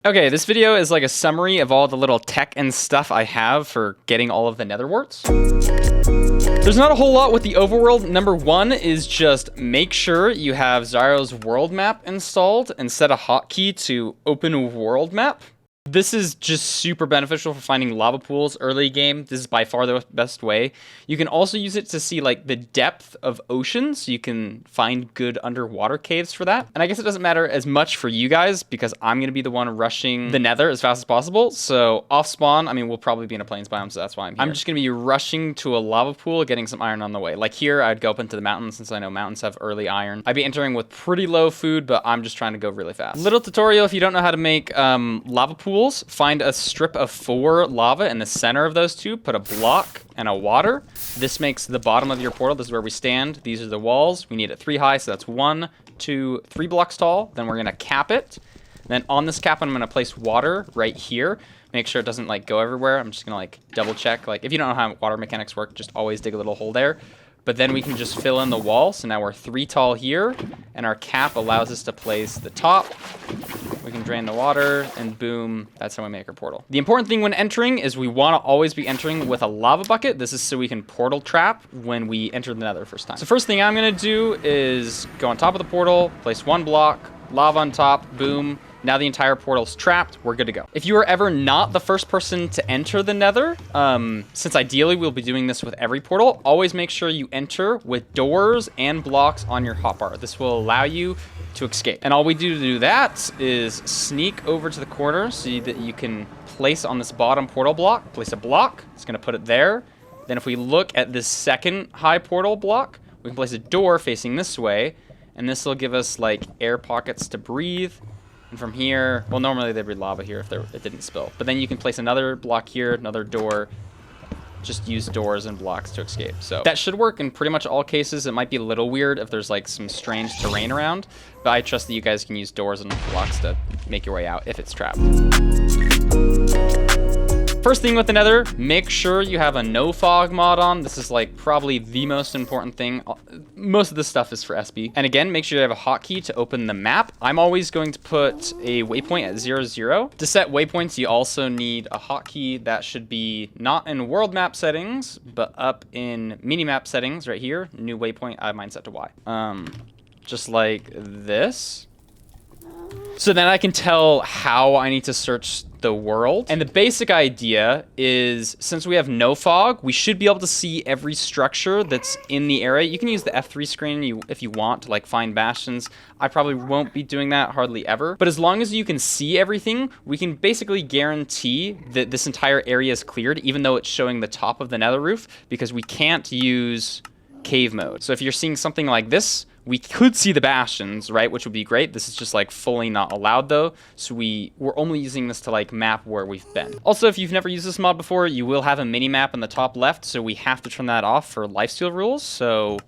Okay, this video is like a summary of all the little tech and stuff I have for getting all of the netherwarts. There's not a whole lot with the overworld. Number one is just make sure you have Zyro's world map installed and set a hotkey to open world map. This is just super beneficial for finding lava pools early game. This is by far the best way. You can also use it to see like the depth of oceans. You can find good underwater caves for that. And I guess it doesn't matter as much for you guys because I'm going to be the one rushing the nether as fast as possible. So off spawn, I mean, we'll probably be in a plains biome, so that's why I'm here. I'm just going to be rushing to a lava pool, getting some iron on the way. Like here, I'd go up into the mountains since I know mountains have early iron. I'd be entering with pretty low food, but I'm just trying to go really fast. Little tutorial if you don't know how to make lava pools. Find a strip of 4 lava in the center of those two, put a block and a water. This makes the bottom of your portal. This is where we stand. These are the walls. We need it 3 high, so that's 1, 2, 3 blocks tall. Then we're gonna cap it. Then on this cap, I'm gonna place water right here. Make sure it doesn't like go everywhere. I'm just gonna like double check. Like if you don't know how water mechanics work, just always dig a little hole there. But then we can just fill in the wall. So now we're 3 tall here, and our cap allows us to place the top. We can drain the water, and boom, that's how we make our portal. The important thing when entering is we want to always be entering with a lava bucket. This is so we can portal trap when we enter the nether first time. So first thing I'm going to do is go on top of the portal, place 1 block, lava on top, boom. Now the entire portal's trapped, we're good to go. If you are ever not the first person to enter the nether, since ideally we'll be doing this with every portal, always make sure you enter with doors and blocks on your hotbar. This will allow you to escape. And all we do to do that is sneak over to the corner so that you can place on this bottom portal block, place a block, it's gonna put it there. Then if we look at this second high portal block, we can place a door facing this way, and this will give us like air pockets to breathe. And from here, well, normally there'd be lava here if it didn't spill. But then you can place another block here, another door. Just use doors and blocks to escape. So that should work in pretty much all cases. It might be a little weird if there's like some strange terrain around, but I trust that you guys can use doors and blocks to make your way out if it's trapped. First thing with the nether, make sure you have a no fog mod on. This is like probably the most important thing. Most of this stuff is for SB. And again, make sure you have a hotkey to open the map. I'm always going to put a waypoint at 0, 0. To set waypoints, you also need a hotkey that should be not in world map settings, but up in mini map settings right here. New waypoint, I have mine set to Y. Just like this. So then I can tell how I need to search the world. And the basic idea is, since we have no fog, we should be able to see every structure that's in the area. You can use the F3 screen if you want to like find bastions. I probably won't be doing that hardly ever. But as long as you can see everything, we can basically guarantee that this entire area is cleared, even though it's showing the top of the nether roof, because we can't use cave mode. So if you're seeing something like this, we could see the bastions, right? Which would be great. This is just like fully not allowed though. So we're only using this to like map where we've been. Also, if you've never used this mod before, you will have a mini map in the top left. So we have to turn that off for lifesteal rules. So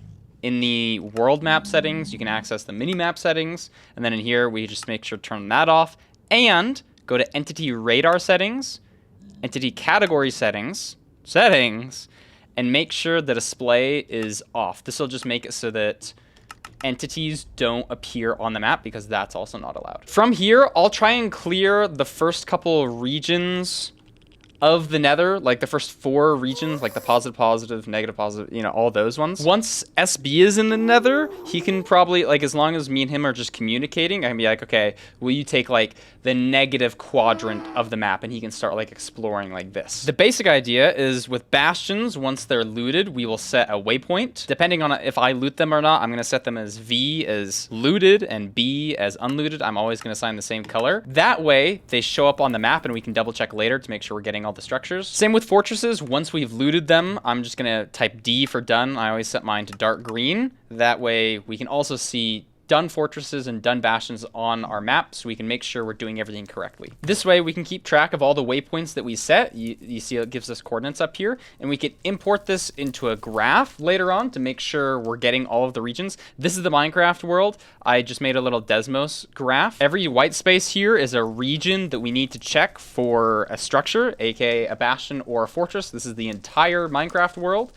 in the world map settings, you can access the mini map settings. And then in here, we just make sure to turn that off and go to entity radar settings, entity category settings, and make sure the display is off. This will just make it so that entities don't appear on the map because that's also not allowed. From here, I'll try and clear the first couple regions of the nether, like the first 4 regions, like the positive, negative, positive, you know, all those ones. Once SB is in the nether, he can probably, like, as long as me and him are just communicating, I can be like, okay, will you take like the negative quadrant of the map, and he can start like exploring like this. The basic idea is with bastions, once they're looted, we will set a waypoint. Depending on if I loot them or not, I'm gonna set them as V as looted and B as unlooted. I'm always gonna assign the same color. That way, they show up on the map and we can double check later to make sure we're getting all the structures. Same with fortresses. Once we've looted them, I'm just gonna type D for done. I always set mine to dark green. That way we can also see done fortresses and done bastions on our map, so we can make sure we're doing everything correctly. This way we can keep track of all the waypoints that we set. You see it gives us coordinates up here, and we can import this into a graph later on to make sure we're getting all of the regions. This is the Minecraft world. I just made a little Desmos graph. Every white space here is a region that we need to check for a structure, aka a bastion or a fortress. This is the entire Minecraft world.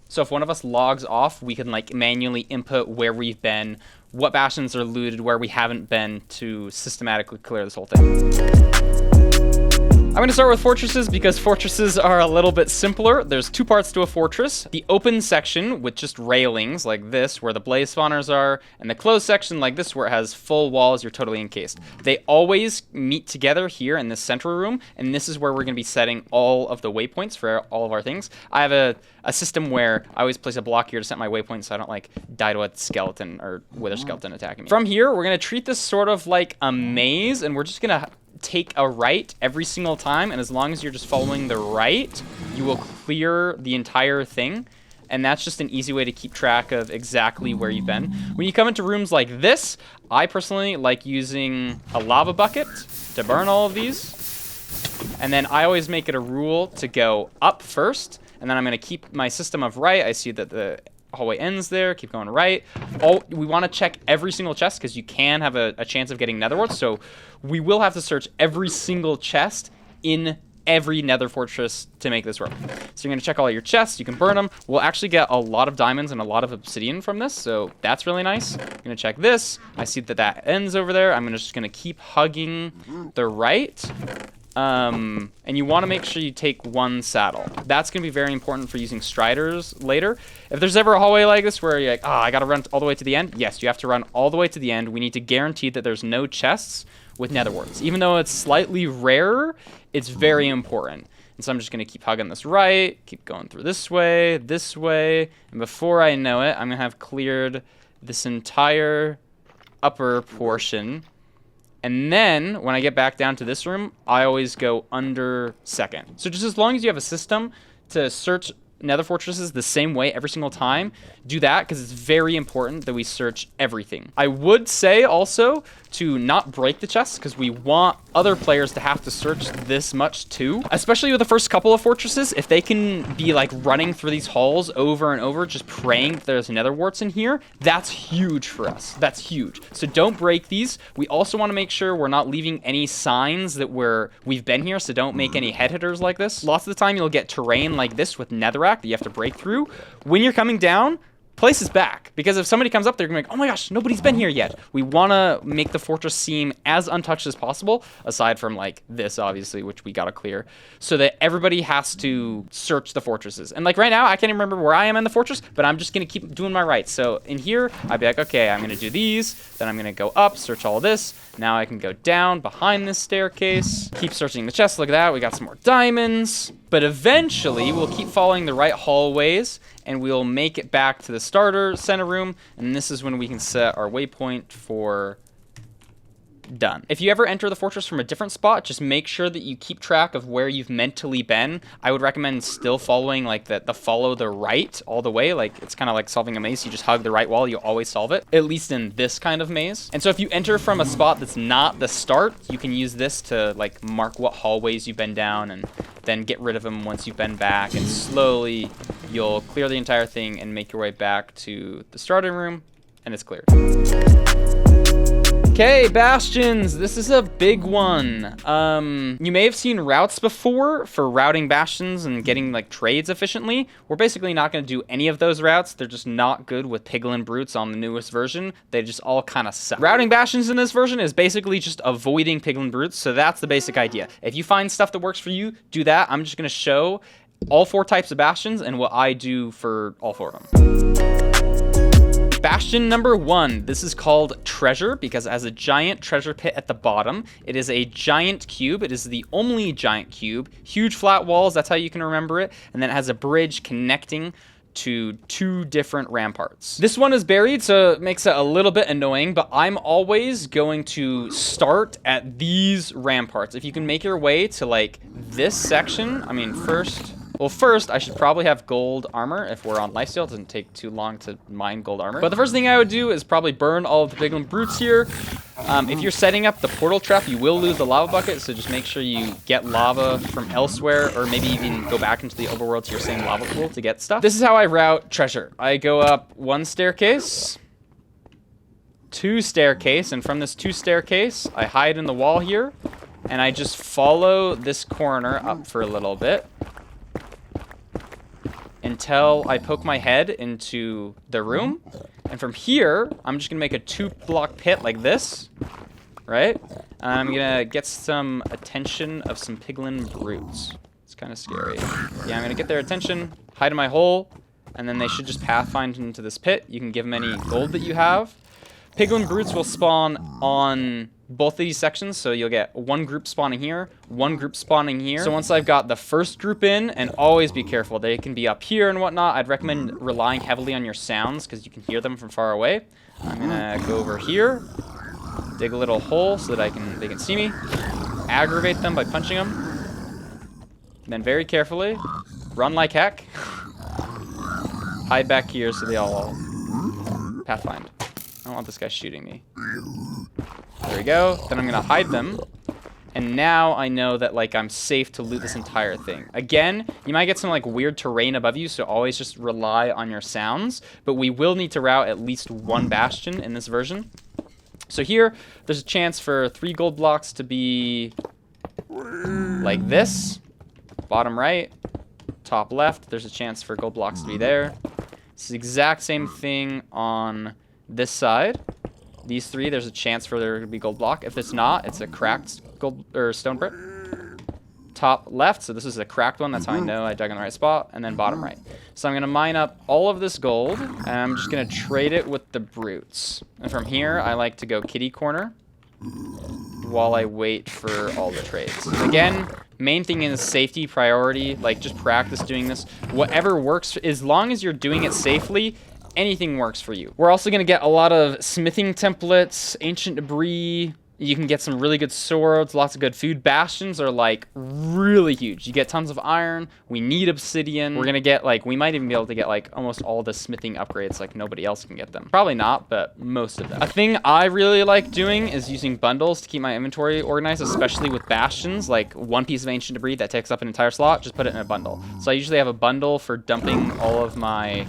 So if one of us logs off, we can like manually input where we've been, what bastions are looted where we haven't been to systematically clear this whole thing. I'm going to start with fortresses because fortresses are a little bit simpler. There's two parts to a fortress. The open section with just railings like this where the blaze spawners are, and the closed section like this where it has full walls, you're totally encased. They always meet together here in this central room, and this is where we're going to be setting all of the waypoints for all of our things. I have a system where I always place a block here to set my waypoint so I don't like die to a skeleton or wither skeleton attacking me. From here, we're going to treat this sort of like a maze, and we're just going to take a right every single time, and as long as you're just following the right, you will clear the entire thing. And that's just an easy way to keep track of exactly where you've been. When you come into rooms like this, I personally like using a lava bucket to burn all of these. And then I always make it a rule to go up first, and then I'm going to keep my system of right. I see that the hallway ends there. Keep going right. We want to check every single chest because you can have a chance of getting netherwarts. So we will have to search every single chest in every nether fortress to make this work. So you're going to check all your chests. You can burn them. We'll actually get a lot of diamonds and a lot of obsidian from this. So that's really nice. I'm going to check this. I see that that ends over there. I'm just going to keep hugging the right. And you want to make sure you take one saddle. That's going to be very important for using striders later. If there's ever a hallway like this where you're like, I got to run all the way to the end. Yes, you have to run all the way to the end. We need to guarantee that there's no chests with netherwarts. Even though it's slightly rarer, it's very important. And so I'm just going to keep hugging this right, keep going through this way, and before I know it, I'm going to have cleared this entire upper portion. And then, when I get back down to this room, I always go under second. So just as long as you have a system to search nether fortresses the same way every single time, do that, because it's very important that we search everything. I would say also to not break the chests, because we want other players to have to search this much too. Especially with the first couple of fortresses, if they can be like running through these halls over and over, just praying that there's netherwarts in here, that's huge for us. That's huge. So don't break these. We also want to make sure we're not leaving any signs that we've been here, so don't make any head hitters like this. Lots of the time you'll get terrain like this with netherrack that you have to break through. When you're coming down, place this back, because if somebody comes up, they're gonna be like, oh my gosh, nobody's been here yet. We want to make the fortress seem as untouched as possible, aside from like this, obviously, which we gotta clear, so that everybody has to search the fortresses. And like right now, I can't even remember where I am in the fortress, but I'm just gonna keep doing my rights. So in here, I'd be like, okay, I'm gonna do these, then I'm gonna go up, search all this. Now I can go down behind this staircase, keep searching the chest. Look at that, we got some more diamonds. But eventually, we'll keep following the right hallways, and we'll make it back to the starter center room, and this is when we can set our waypoint for done. If you ever enter the fortress from a different spot, just make sure that you keep track of where you've mentally been. I would recommend still following like the follow the right all the way. Like it's kind of like solving a maze. You just hug the right wall, you always solve it, at least in this kind of maze. And so if you enter from a spot that's not the start, you can use this to like mark what hallways you've been down and then get rid of them once you've been back, and slowly you'll clear the entire thing and make your way back to the starting room, and it's cleared. Okay, bastions, this is a big one. You may have seen routes before for routing bastions and getting like trades efficiently. We're basically not going to do any of those routes. They're just not good with piglin brutes on the newest version. They just all kind of suck. Routing bastions in this version is basically just avoiding piglin brutes, so that's the basic idea. If you find stuff that works for you, do that. I'm just going to show all 4 types of bastions and what I do for all 4 of them. Bastion number 1, this is called Treasure because it has a giant treasure pit at the bottom. It is a giant cube. It is the only giant cube. Huge flat walls, that's how you can remember it. And then it has a bridge connecting to 2 different ramparts. This one is buried, so it makes it a little bit annoying, but I'm always going to start at these ramparts. If you can make your way to like this section, I mean, first, I should probably have gold armor if we're on lifesteal. It doesn't take too long to mine gold armor. But the first thing I would do is probably burn all of the piglin brutes here. If you're setting up the portal trap, you will lose the lava bucket, so just make sure you get lava from elsewhere, or maybe even go back into the overworld to your same lava pool to get stuff. This is how I route treasure. I go up 1 staircase, 2 staircase, and from this 2 staircase, I hide in the wall here, and I just follow this corner up for a little bit until I poke my head into the room, And from here, I'm just gonna make a 2-block pit like this, right? And I'm gonna get some attention of some piglin brutes. It's kind of scary. Yeah, I'm gonna get their attention, hide in my hole, and then they should just pathfind into this pit. You can give them any gold that you have. Piglin brutes will spawn on both of these sections, so you'll get one group spawning here, one group spawning here. So once I've got the first group in, and always be careful, they can be up here and whatnot. I'd recommend relying heavily on your sounds because you can hear them from far away. I'm gonna go over here, dig a little hole so that they can see me, aggravate them by punching them, then very carefully run like heck, hide back here so they all pathfind. I don't want this guy shooting me. There we go. Then I'm gonna hide them. And now I know that like I'm safe to loot this entire thing. Again, you might get some like weird terrain above you, so always just rely on your sounds. But we will need to route at least one bastion in this version. So here, there's a chance for 3 gold blocks to be like this. Bottom right, top left, there's a chance for gold blocks to be there. It's the exact same thing on this side. These 3, there's a chance for there to be gold block. If it's not, it's a cracked gold or stone brick. Top left, so this is a cracked one. That's how I know I dug in the right spot. And then bottom right. So I'm gonna mine up all of this gold, and I'm just gonna trade it with the brutes. And from here, I like to go kitty corner while I wait for all the trades. Again, main thing is safety priority. Like just practice doing this. Whatever works, as long as you're doing it safely, anything works for you. We're also going to get a lot of smithing templates, ancient debris. You can get some really good swords, lots of good food. Bastions are like really huge. You get tons of iron. We need obsidian. We're going to get like, we might even be able to get like almost all the smithing upgrades like nobody else can get them. Probably not, but most of them. A thing I really like doing is using bundles to keep my inventory organized, especially with bastions. Like one piece of ancient debris that takes up an entire slot, just put it in a bundle. So I usually have a bundle for dumping all of my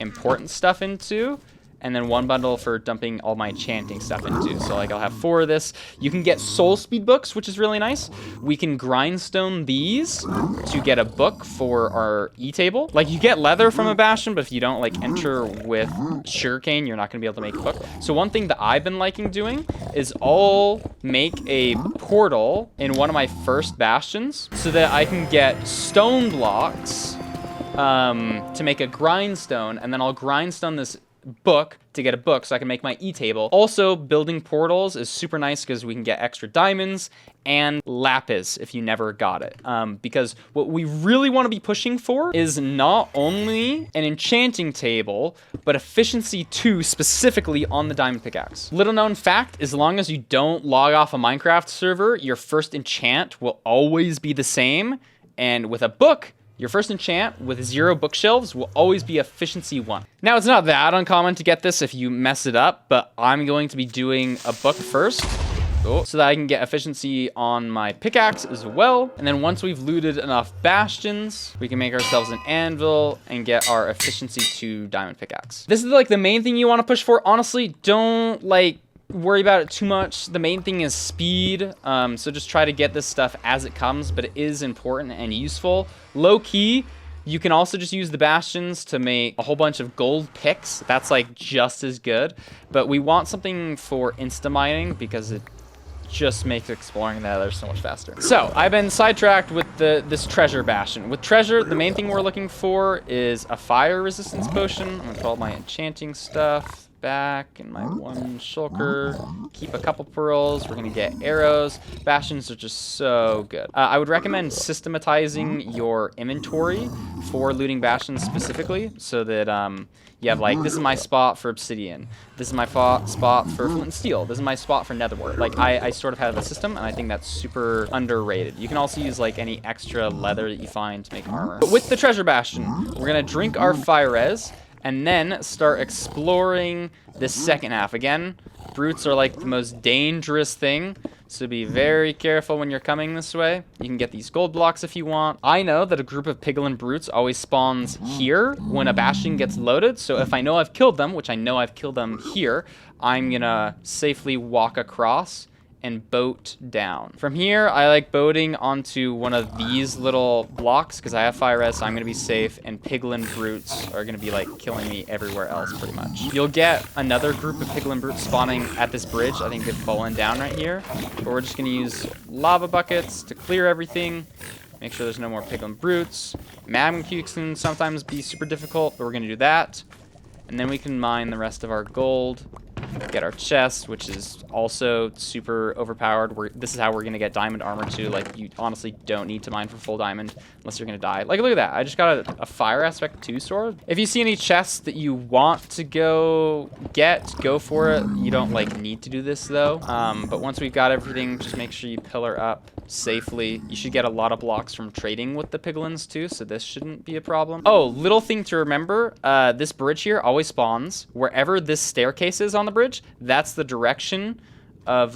important stuff into, and then one bundle for dumping all my enchanting stuff into. So like I'll have 4 of this. You can get soul speed books, which is really nice. We can grindstone these to get a book for our e-table. Like you get leather from a bastion, but if you don't like enter with sugarcane, you're not gonna be able to make a book. So one thing that I've been liking doing is I'll make a portal in one of my first bastions so that I can get stone blocks to make a grindstone, and then I'll grindstone this book to get a book so I can make my e-table. Also, building portals is super nice because we can get extra diamonds and lapis if you never got it. Because what we really want to be pushing for is not only an enchanting table, but efficiency 2 specifically on the diamond pickaxe. Little known fact, as long as you don't log off a Minecraft server, your first enchant will always be the same. And with a book, your first enchant with 0 bookshelves will always be efficiency 1. Now, it's not that uncommon to get this if you mess it up, but I'm going to be doing a book first so that I can get efficiency on my pickaxe as well. And then once we've looted enough bastions, we can make ourselves an anvil and get our efficiency 2 diamond pickaxe. This is like the main thing you want to push for. Honestly, don't like worry about it too much. The main thing is speed, so just try to get this stuff as it comes, but it is important and useful. Low key, you can also just use the bastions to make a whole bunch of gold picks. That's like just as good, but we want something for insta mining because it just makes exploring the Nether so much faster. So I've been sidetracked with this treasure bastion. With treasure, the main thing we're looking for is a fire resistance potion. I'm gonna put all my enchanting stuff back in my 1 shulker, keep a couple pearls. We're gonna get arrows. Bastions are just so good. I would recommend systematizing your inventory for looting bastions specifically, so that you have like, this is my spot for obsidian, this is my spot for flint and steel, this is my spot for netherwart. Like I sort of have a system, and I think that's super underrated. You can also use like any extra leather that you find to make armor. But with the treasure bastion, we're gonna drink our fire res and then start exploring this second half. Again, brutes are like the most dangerous thing, so be very careful when you're coming this way. You can get these gold blocks if you want. I know that a group of piglin brutes always spawns here when a bastion gets loaded, so if I know I've killed them, which I know I've killed them here, I'm gonna safely walk across and boat down. From here, I like boating onto one of these little blocks because I have fire res, so I'm gonna be safe, and piglin brutes are gonna be like killing me everywhere else pretty much. You'll get another group of piglin brutes spawning at this bridge. I think they've fallen down right here, but we're just gonna use lava buckets to clear everything. Make sure there's no more piglin brutes. Magma cubes can sometimes be super difficult, but we're gonna do that. And then we can mine the rest of our gold. Get our chest, which is also super overpowered. This is how we're going to get diamond armor too. Like, you honestly don't need to mine for full diamond unless you're going to die. Like, look at that. I just got a fire aspect 2 sword. If you see any chests that you want to go for it. You don't, like, need to do this, though. But once we've got everything, just make sure you pillar up safely. You should get a lot of blocks from trading with the piglins, too, so this shouldn't be a problem. Oh, little thing to remember. This bridge here always spawns wherever this staircase is on the bridge. That's the direction of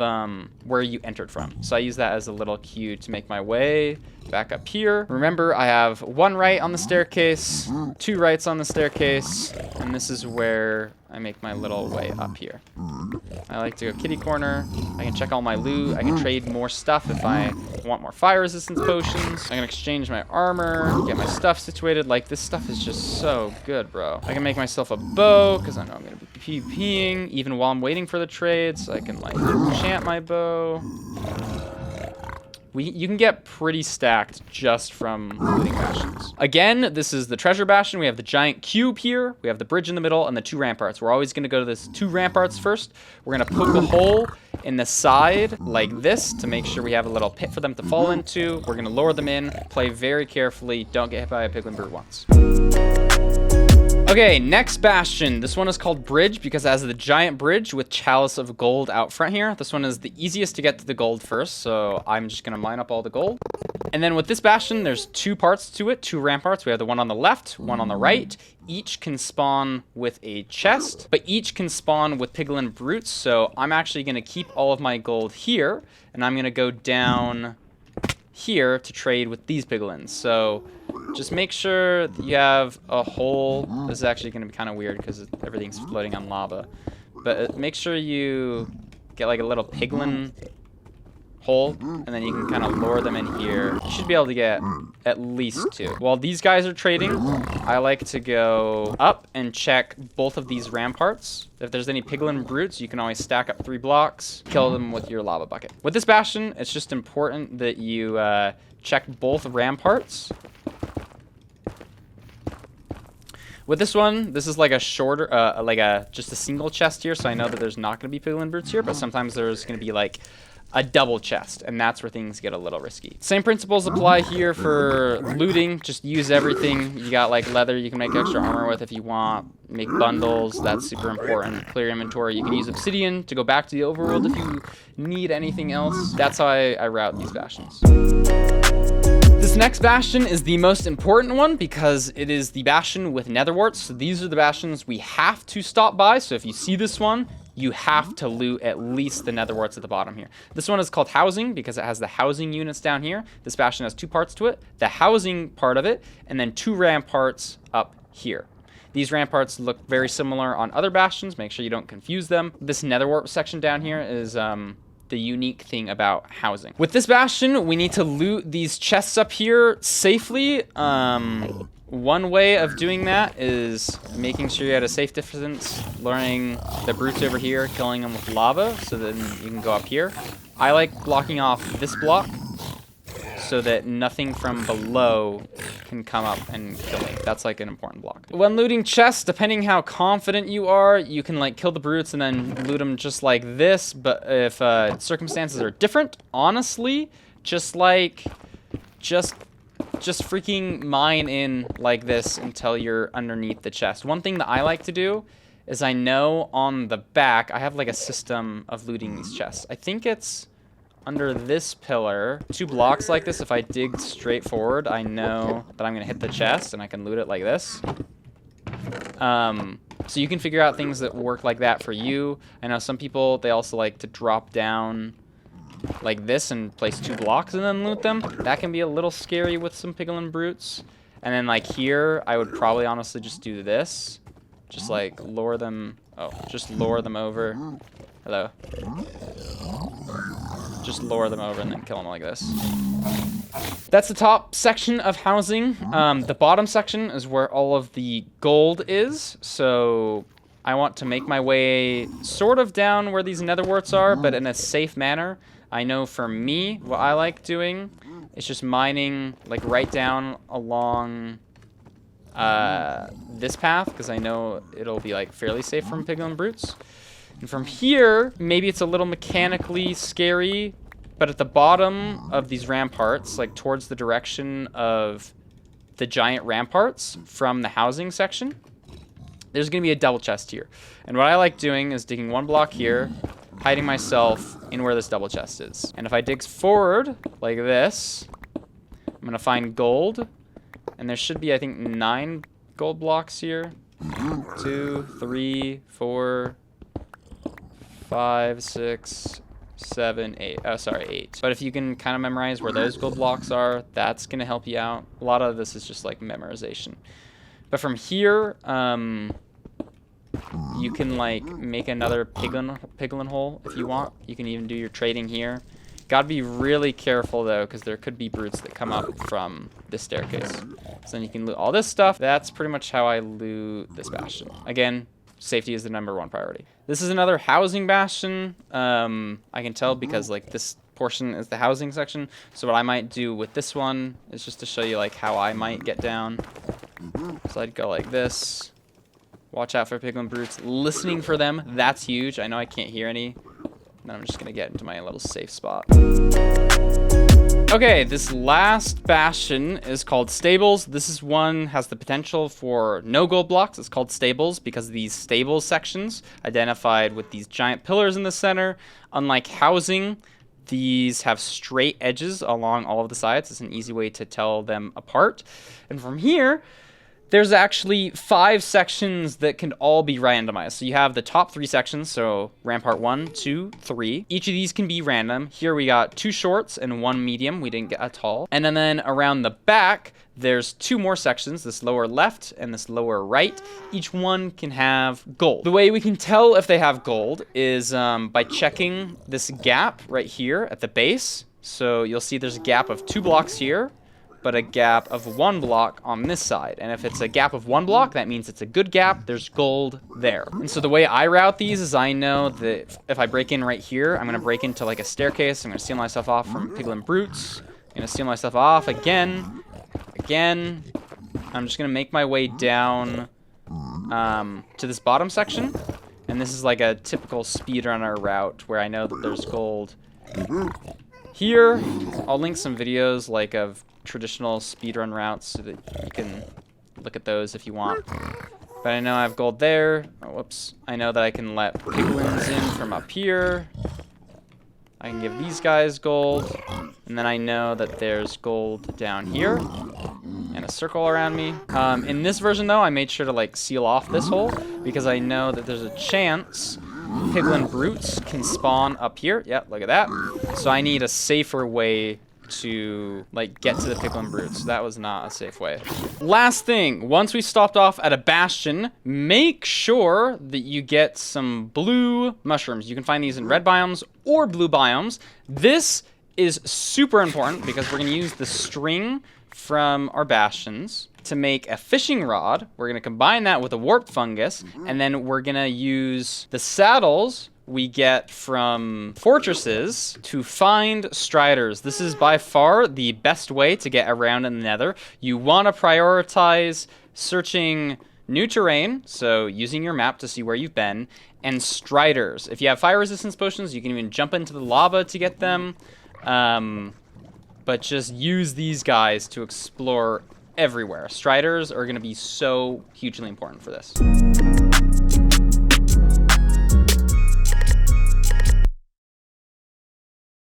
where you entered from. So I use that as a little cue to make my way back up here. Remember, I have 1 right on the staircase, 2 rights on the staircase, and this is where I make my little way up here. I like to go kitty corner. I can check all my loot. I can trade more stuff if I want more fire resistance potions. I can exchange my armor, get my stuff situated. Like, this stuff is just so good, bro. I can make myself a bow because I know I'm going to be PvPing even while I'm waiting for the trade, so I can, like, enchant my bow. You can get pretty stacked just from looting bastions. Again, this is the treasure bastion. We have the giant cube here. We have the bridge in the middle and the 2 ramparts. We're always going to go to this 2 ramparts first. We're going to poke a hole in the side like this to make sure we have a little pit for them to fall into. We're going to lower them in. Play very carefully. Don't get hit by a piglin brute once. Okay, next bastion. This one is called Bridge because it has the giant bridge with chalice of gold out front here. This one is the easiest to get to the gold first, so I'm just going to mine up all the gold. And then with this bastion, there's 2 parts to it, 2 ramparts. We have the one on the left, one on the right. Each can spawn with a chest, but each can spawn with piglin brutes. So I'm actually going to keep all of my gold here, and I'm going to go down here to trade with these piglins. So just make sure that you have a hole. This is actually going to be kind of weird because everything's floating on lava. But make sure you get like a little piglin hole, and then you can kind of lure them in here. You should be able to get at least 2. While these guys are trading, I like to go up and check both of these ramparts. If there's any piglin brutes, you can always stack up 3 blocks, kill them with your lava bucket. With this bastion, it's just important that you check both ramparts. With this one, this is like a shorter, just a single chest here, so I know that there's not going to be piglin brutes here, but sometimes there's going to be like a double chest, and that's where things get a little risky. Same principles apply here for looting. Just use everything. You got like leather you can make extra armor with if you want. Make bundles, that's super important. Clear inventory. You can use obsidian to go back to the overworld if you need anything else. That's how I route these bastions. This next bastion is the most important one because it is the bastion with netherwarts. So these are the bastions we have to stop by. So if you see this one, you have to loot at least the netherwarts at the bottom here. This one is called housing because it has the housing units down here. This bastion has 2 parts to it, the housing part of it, and then 2 ramparts up here. These ramparts look very similar on other bastions. Make sure you don't confuse them. This netherwart section down here is the unique thing about housing. With this bastion, we need to loot these chests up here safely. One way of doing that is making sure you're at a safe distance, luring the brutes over here, killing them with lava, so then you can go up here. I like blocking off this block so that nothing from below can come up and kill me. That's like an important block. When looting chests, depending how confident you are, you can like kill the brutes and then loot them just like this. But if circumstances are different, honestly, just freaking mine in like this until you're underneath the chest. One thing that I like to do is I know on the back, I have like a system of looting these chests. I think it's under this pillar, 2 blocks like this. If I dig straight forward, I know that I'm gonna hit the chest and I can loot it like this. So you can figure out things that work like that for you. I know some people, they also like to drop down like this and place 2 blocks and then loot them. That can be a little scary with some piglin brutes. And then like here, I would probably honestly just do this. Just like lure them, just lure them over. Hello. just lure them over and then kill them like this. That's the top section of housing. The bottom section is where all of the gold is. So I want to make my way sort of down where these netherwarts are, but in a safe manner. I know for me, what I like doing is just mining like right down along this path, because I know it'll be like fairly safe from piglin brutes. And from here, maybe it's a little mechanically scary, but at the bottom of these ramparts, like towards the direction of the giant ramparts from the housing section, there's going to be a double chest here. And what I like doing is digging one block here, hiding myself in where this double chest is. And if I dig forward like this, I'm going to find gold. And there should be, I think, 9 gold blocks here. 2, 3, 4, 5, 6, 7, 8. Oh, sorry, 8. But if you can kind of memorize where those gold blocks are, that's going to help you out. A lot of this is just like memorization. But from here, you can like make another piglin hole if you want. You can even do your trading here. Gotta be really careful though, because there could be brutes that come up from this staircase. So then you can loot all this stuff. That's pretty much how I loot this bastion. Again, safety is the #1 priority. This is another housing bastion. I can tell because like this portion is the housing section. So what I might do with this one is just to show you like how I might get down. So I'd go like this. Watch out for piglin brutes. Listening for them, that's huge. I know I can't hear any. Then I'm just gonna get into my little safe spot. Okay, this last bastion is called Stables. This is one has the potential for no gold blocks. It's called Stables because of these stables sections identified with these giant pillars in the center. Unlike housing, these have straight edges along all of the sides. It's an easy way to tell them apart. And from here, there's actually 5 sections that can all be randomized. So you have the top 3 sections, so rampart 1, 2, 3. Each of these can be random. Here we got 2 shorts and 1 medium. We didn't get a tall. And then around the back, there's 2 more sections, this lower left and this lower right. Each one can have gold. The way we can tell if they have gold is by checking this gap right here at the base. So you'll see there's a gap of 2 blocks here, but a gap of 1 block on this side. And if it's a gap of 1 block, that means it's a good gap. There's gold there. And so the way I route these is I know that if I break in right here, I'm going to break into like a staircase. I'm going to steal myself off from piglin brutes. I'm going to steal myself off again. I'm just going to make my way down to this bottom section. And this is like a typical speedrunner route where I know that there's gold here. I'll link some videos like of traditional speedrun routes so that you can look at those if you want. But I know I have gold there. Oh, whoops. I know that I can let piglins in from up here. I can give these guys gold. And then I know that there's gold down here. And a circle around me. In this version though, I made sure to like seal off this hole because I know that there's a chance piglin brutes can spawn up here. Yep, look at that. So I need a safer way to like get to the piglin brutes. That was not a safe way. Last thing, once we stopped off at a bastion, make sure that you get some blue mushrooms. You can find these in red biomes or blue biomes. This is super important because we're going to use the string from our bastions to make a fishing rod. We're going to combine that with a warp fungus, and then we're going to use the saddles we get from fortresses to find striders. This is by far the best way to get around in the nether. You want to prioritize searching new terrain, so using your map to see where you've been, and striders. If you have fire resistance potions, you can even jump into the lava to get them. But just use these guys to explore everywhere. Striders are going to be so hugely important for this.